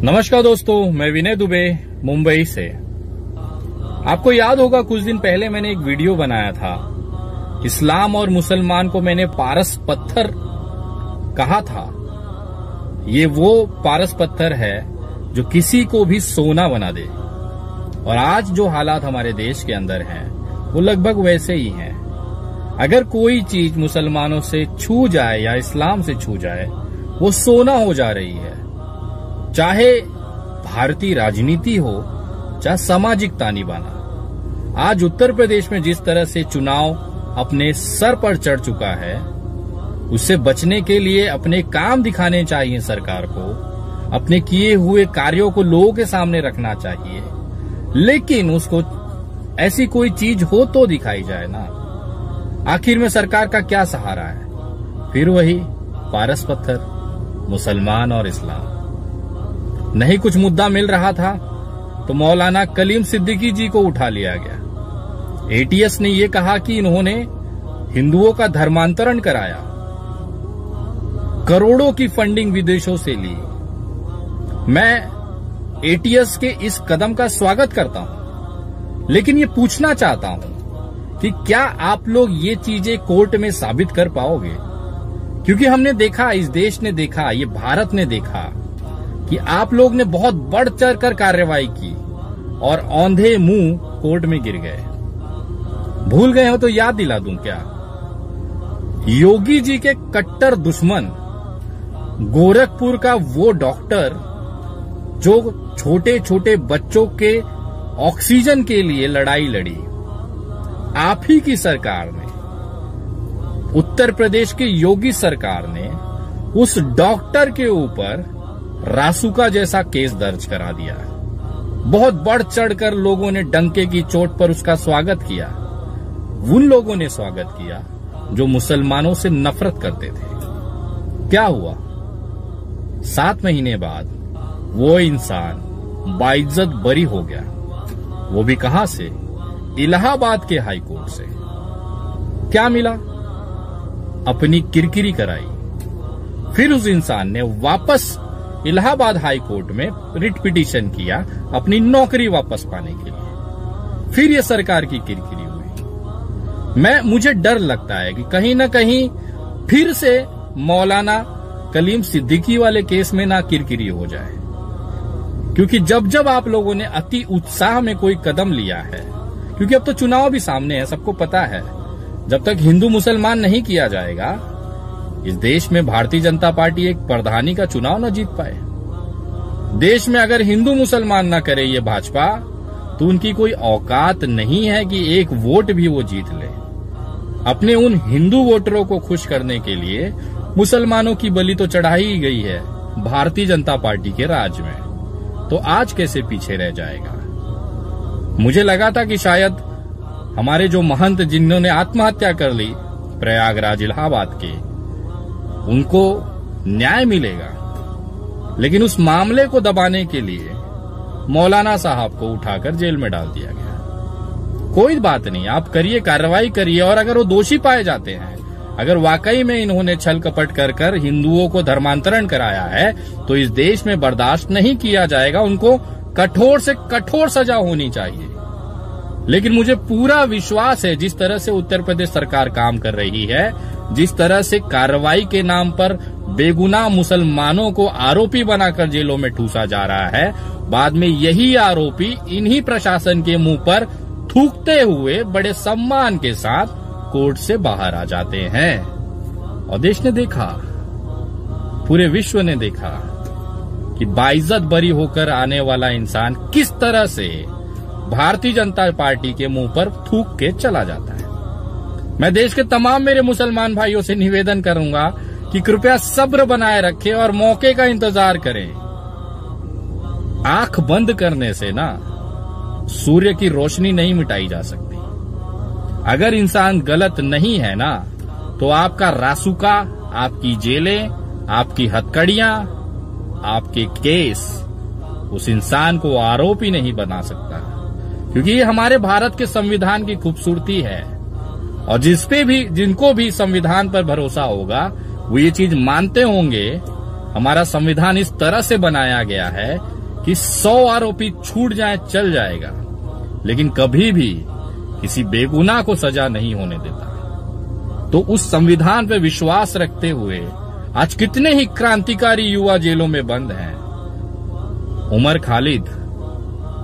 नमस्कार दोस्तों, मैं विनय दुबे मुंबई से। आपको याद होगा कुछ दिन पहले मैंने एक वीडियो बनाया था। इस्लाम और मुसलमान को मैंने पारस पत्थर कहा था। ये वो पारस पत्थर है जो किसी को भी सोना बना दे। और आज जो हालात हमारे देश के अंदर हैं वो लगभग वैसे ही हैं। अगर कोई चीज मुसलमानों से छू जाए या इस्लाम से छू जाए वो सोना हो जा रही है। चाहे भारतीय राजनीति हो, चाहे सामाजिक तानी बाना। आज उत्तर प्रदेश में जिस तरह से चुनाव अपने सर पर चढ़ चुका है, उससे बचने के लिए अपने काम दिखाने चाहिए सरकार को, अपने किए हुए कार्यों को लोगों के सामने रखना चाहिए। लेकिन उसको ऐसी कोई चीज हो तो दिखाई जाए ना। आखिर में सरकार का क्या सहारा है? फिर वही पारस पत्थर, मुसलमान और इस्लाम। नहीं कुछ मुद्दा मिल रहा था तो मौलाना कलीम सिद्दीकी जी को उठा लिया गया। एटीएस ने यह कहा कि इन्होंने हिंदुओं का धर्मांतरण कराया, करोड़ों की फंडिंग विदेशों से ली। मैं एटीएस के इस कदम का स्वागत करता हूं, लेकिन ये पूछना चाहता हूं कि क्या आप लोग ये चीजें कोर्ट में साबित कर पाओगे? क्योंकि हमने देखा, इस देश ने देखा, ये भारत ने देखा कि आप लोग ने बहुत बढ़ चढ़ कर कार्रवाई की और औंधे मुंह कोर्ट में गिर गए। भूल गए हो तो याद दिला दूं क्या? योगी जी के कट्टर दुश्मन गोरखपुर का वो डॉक्टर जो छोटे छोटे बच्चों के ऑक्सीजन के लिए लड़ाई लड़ी, आप ही की सरकार ने, उत्तर प्रदेश की योगी सरकार ने उस डॉक्टर के ऊपर रासुका जैसा केस दर्ज करा दिया। बहुत बढ़ चढ़कर लोगों ने डंके की चोट पर उसका स्वागत किया। उन लोगों ने स्वागत किया जो मुसलमानों से नफरत करते थे। क्या हुआ? 7 महीने बाद वो इंसान बाइज्जत बरी हो गया। वो भी कहां से? इलाहाबाद के हाई कोर्ट से। क्या मिला? अपनी किरकिरी कराई। फिर उस इंसान ने वापस इलाहाबाद हाई कोर्ट में रिट पिटीशन किया अपनी नौकरी वापस पाने के लिए। फिर ये सरकार की किरकिरी हुई। मुझे डर लगता है कि कहीं ना कहीं फिर से मौलाना कलीम सिद्दीकी वाले केस में ना किरकिरी हो जाए। क्योंकि जब जब आप लोगों ने अति उत्साह में कोई कदम लिया है, क्योंकि अब तो चुनाव भी सामने है, सबको पता है, जब तक हिंदू मुसलमान नहीं किया जाएगा इस देश में भारतीय जनता पार्टी एक प्रधानी का चुनाव न जीत पाए। देश में अगर हिंदू मुसलमान न करे ये भाजपा, तो उनकी कोई औकात नहीं है कि एक वोट भी वो जीत ले। अपने उन हिंदू वोटरों को खुश करने के लिए मुसलमानों की बलि तो चढ़ाई ही गई है भारतीय जनता पार्टी के राज में। तो आज कैसे पीछे रह जाएगा? मुझे लगा था कि शायद हमारे जो महंत जिन्होंने आत्महत्या कर ली प्रयागराज इलाहाबाद के, उनको न्याय मिलेगा। लेकिन उस मामले को दबाने के लिए मौलाना साहब को उठाकर जेल में डाल दिया गया। कोई बात नहीं, आप करिए, कार्रवाई करिए। और अगर वो दोषी पाए जाते हैं, अगर वाकई में इन्होंने छल कपट कर कर हिंदुओं को धर्मांतरण कराया है, तो इस देश में बर्दाश्त नहीं किया जाएगा। उनको कठोर से कठोर सजा होनी चाहिए। लेकिन मुझे पूरा विश्वास है, जिस तरह से उत्तर प्रदेश सरकार काम कर रही है, जिस तरह से कार्रवाई के नाम पर बेगुनाह मुसलमानों को आरोपी बनाकर जेलों में ठूसा जा रहा है, बाद में यही आरोपी इन्हीं प्रशासन के मुंह पर थूकते हुए बड़े सम्मान के साथ कोर्ट से बाहर आ जाते हैं। और देश ने देखा, पूरे विश्व ने देखा कि बाइज्जत बरी होकर आने वाला इंसान किस तरह से भारतीय जनता पार्टी के मुंह पर थूक के चला जाता है। मैं देश के तमाम मेरे मुसलमान भाइयों से निवेदन करूंगा कि कृपया सब्र बनाए रखें और मौके का इंतजार करें। आंख बंद करने से ना सूर्य की रोशनी नहीं मिटाई जा सकती। अगर इंसान गलत नहीं है ना, तो आपका रासुका, आपकी जेलें, आपकी हथकड़ियां, आपके केस उस इंसान को आरोपी नहीं बना सकता। क्योंकि ये हमारे भारत के संविधान की खूबसूरती है। और जिनको भी संविधान पर भरोसा होगा वो ये चीज मानते होंगे हमारा संविधान इस तरह से बनाया गया है कि 100 आरोपी छूट जाए चल जाएगा, लेकिन कभी भी किसी बेगुनाह को सजा नहीं होने देता। तो उस संविधान पे विश्वास रखते हुए आज कितने ही क्रांतिकारी युवा जेलों में बंद हैं। उमर खालिद,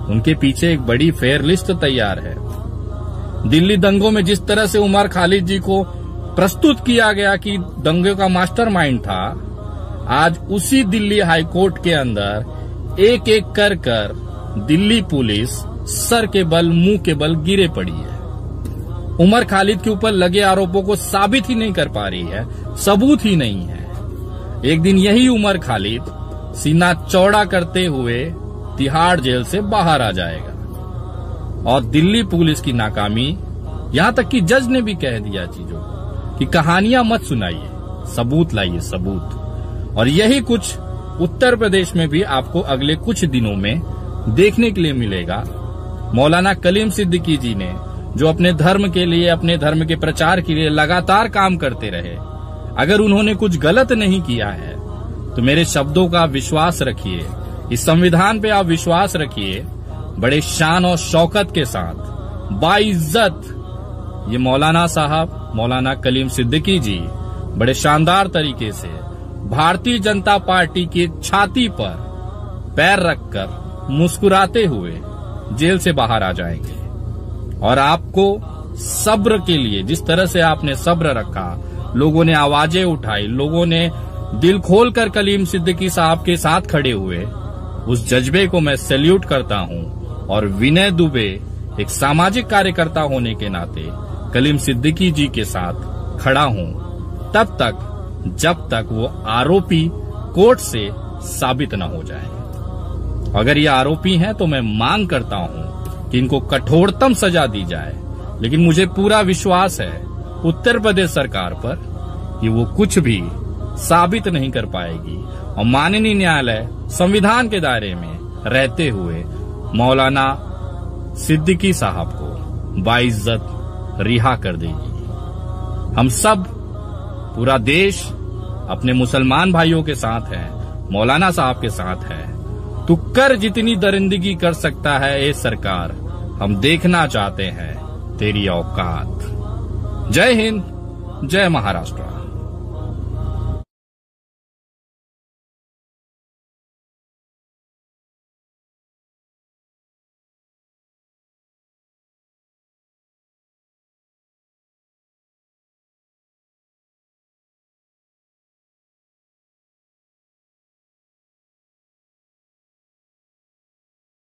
उनके पीछे एक बड़ी फेयर लिस्ट तैयार है। दिल्ली दंगों में जिस तरह से उमर खालिद जी को प्रस्तुत किया गया कि दंगे का मास्टरमाइंड था, आज उसी दिल्ली हाईकोर्ट के अंदर एक एक कर दिल्ली पुलिस सर के बल मुंह के बल गिरे पड़ी है। उमर खालिद के ऊपर लगे आरोपों को साबित ही नहीं कर पा रही है, सबूत ही नहीं है। एक दिन यही उमर खालिद सीना चौड़ा करते हुए तिहाड़ जेल से बाहर आ जाएगा। और दिल्ली पुलिस की नाकामी, यहां तक कि जज ने भी कह दिया चीजों कि कहानियां मत सुनाइए, सबूत लाइए, सबूत। और यही कुछ उत्तर प्रदेश में भी आपको अगले कुछ दिनों में देखने के लिए मिलेगा। मौलाना कलीम सिद्दीकी जी ने जो अपने धर्म के लिए, अपने धर्म के प्रचार के लिए लगातार काम करते रहे, अगर उन्होंने कुछ गलत नहीं किया है तो मेरे शब्दों का विश्वास रखिए, इस संविधान पे आप विश्वास रखिए। बड़े शान और शौकत के साथ बाइज्जत ये मौलाना साहब, मौलाना कलीम सिद्दीकी जी बड़े शानदार तरीके से भारतीय जनता पार्टी की छाती पर पैर रखकर मुस्कुराते हुए जेल से बाहर आ जाएंगे। और आपको सब्र के लिए, जिस तरह से आपने सब्र रखा, लोगों ने आवाजें उठाई, लोगों ने दिल खोलकर कलीम सिद्दीकी साहब के साथ खड़े हुए, उस जज्बे को मैं सैल्यूट करता हूं। और विनय दुबे एक सामाजिक कार्यकर्ता होने के नाते कलीम सिद्दीकी जी के साथ खड़ा हूं, तब तक जब तक वो आरोपी कोर्ट से साबित न हो जाए। अगर ये आरोपी हैं तो मैं मांग करता हूं कि इनको कठोरतम सजा दी जाए, लेकिन मुझे पूरा विश्वास है उत्तर प्रदेश सरकार पर कि वो कुछ भी साबित नहीं कर पाएगी। और माननीय न्यायालय संविधान के दायरे में रहते हुए मौलाना सिद्दीकी साहब को बाइज्जत रिहा कर देगी। हम सब, पूरा देश अपने मुसलमान भाइयों के साथ है, मौलाना साहब के साथ है। तू कर जितनी दरिंदगी कर सकता है ये सरकार, हम देखना चाहते हैं तेरी औकात। जय हिंद, जय महाराष्ट्र।